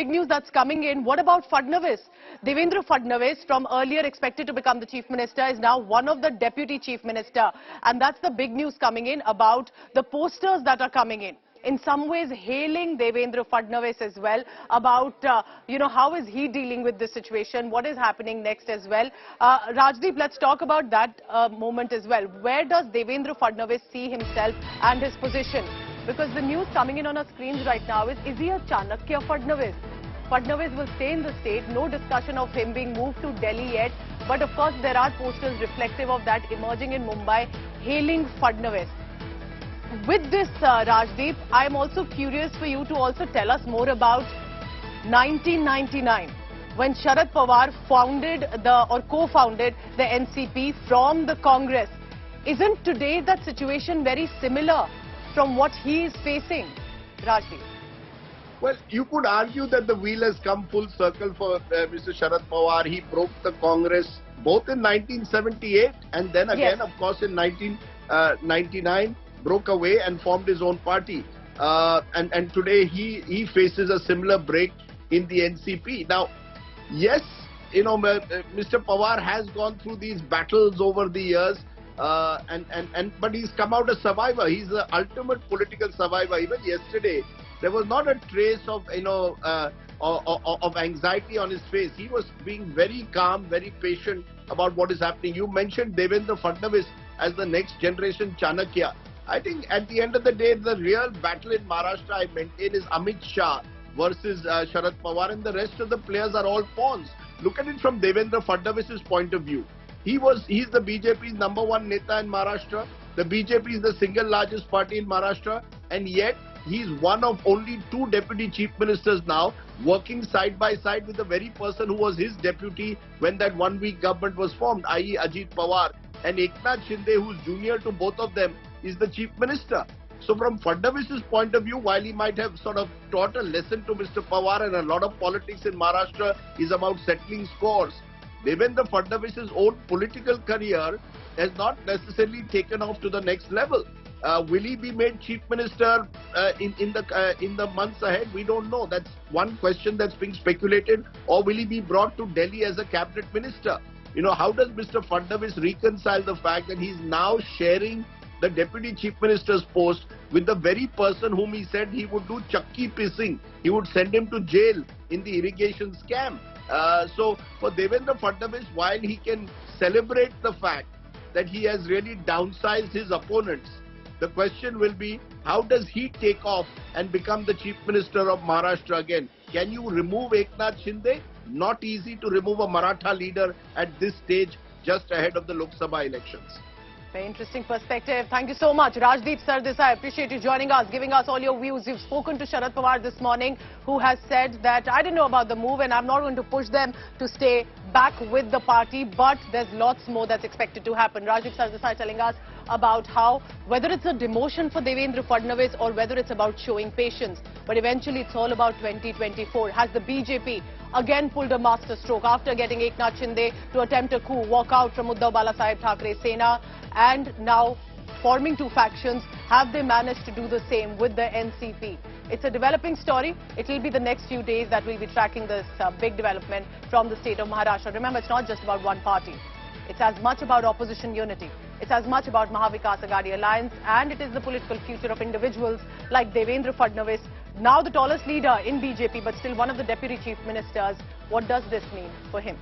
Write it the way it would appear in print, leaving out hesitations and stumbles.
big news that's coming in. What about Fadnavis? Devendra Fadnavis, from earlier expected to become the Chief Minister, is now one of the Deputy Chief Minister. And that's the big news coming in about the posters that are coming in some ways hailing Devendra Fadnavis as well, about, how is he dealing with this situation, what is happening next as well. Rajdeep, let's talk about that moment as well. Where does Devendra Fadnavis see himself and his position? Because the news coming in on our screens right now is he a Chanakya Fadnavis? Fadnavis will stay in the state, no discussion of him being moved to Delhi yet. But of course, there are posters reflective of that emerging in Mumbai, hailing Fadnavis. With this, Rajdeep, I am also curious for you to also tell us more about 1999, when Sharad Pawar co-founded the NCP from the Congress. Isn't today that situation very similar from what he is facing, Rajdeep? Well, you could argue that the wheel has come full circle for Mr. Sharad Pawar. He broke the Congress both in 1978 and then again, of course, in 1999. Broke away and formed his own party. And today he faces a similar break in the NCP. Now, yes, Mr. Pawar has gone through these battles over the years, but he's come out a survivor. He's the ultimate political survivor. Even yesterday, there was not a trace of of anxiety on his face. He was being very calm, very patient about what is happening. You mentioned Devendra Fadnavis as the next generation Chanakya. I think at the end of the day, the real battle in Maharashtra, I maintain, is Amit Shah versus Sharad Pawar, and the rest of the players are all pawns. Look at it from Devendra Fadnavis' point of view. He's the BJP's #1 neta in Maharashtra. The BJP is the single largest party in Maharashtra, and yet he's one of only 2 deputy chief ministers now, working side by side with the very person who was his deputy when that one-week government was formed, i.e. Ajit Pawar. And Eknath Shinde, who's junior to both of them, is the chief minister. So from Fadnavis' point of view, while he might have sort of taught a lesson to Mr. Pawar, and a lot of politics in Maharashtra is about settling scores, Devendra Fadnavis' own political career has not necessarily taken off to the next level. Will he be made chief minister in the months ahead? We don't know. That's one question that's being speculated. Or will he be brought to Delhi as a cabinet minister? How does Mr. Fadnavis reconcile the fact that he's now sharing the deputy chief minister's post with the very person whom he said he would do chakki pissing? He would send him to jail in the irrigation scam. So for Devendra Fadnavis, while he can celebrate the fact that he has really downsized his opponents, the question will be, how does he take off and become the chief minister of Maharashtra again? Can you remove Eknath Shinde? Not easy to remove a Maratha leader at this stage, just ahead of the Lok Sabha elections. Very interesting perspective. Thank you so much, Rajdeep Sardesai. I appreciate you joining us, giving us all your views. You've spoken to Sharad Pawar this morning, who has said that I didn't know about the move and I'm not going to push them to stay back with the party, but there's lots more that's expected to happen. Rajdeep Sardesai telling us about how, whether it's a demotion for Devendra Fadnavis or whether it's about showing patience, but eventually it's all about 2024. Has the BJP again pulled a master stroke after getting Eknath Shinde to attempt a coup, walk out from Uddhav Balasaheb Thackeray Sena, and now forming 2 factions? Have they managed to do the same with the NCP? It's a developing story. It will be the next few days that we'll be tracking this big development from the state of Maharashtra. Remember, it's not just about one party. It's as much about opposition unity. It's as much about Maha alliance, and it is the political future of individuals like Devendra Fadnavis, now the tallest leader in BJP, but still one of the deputy chief ministers. What does this mean for him?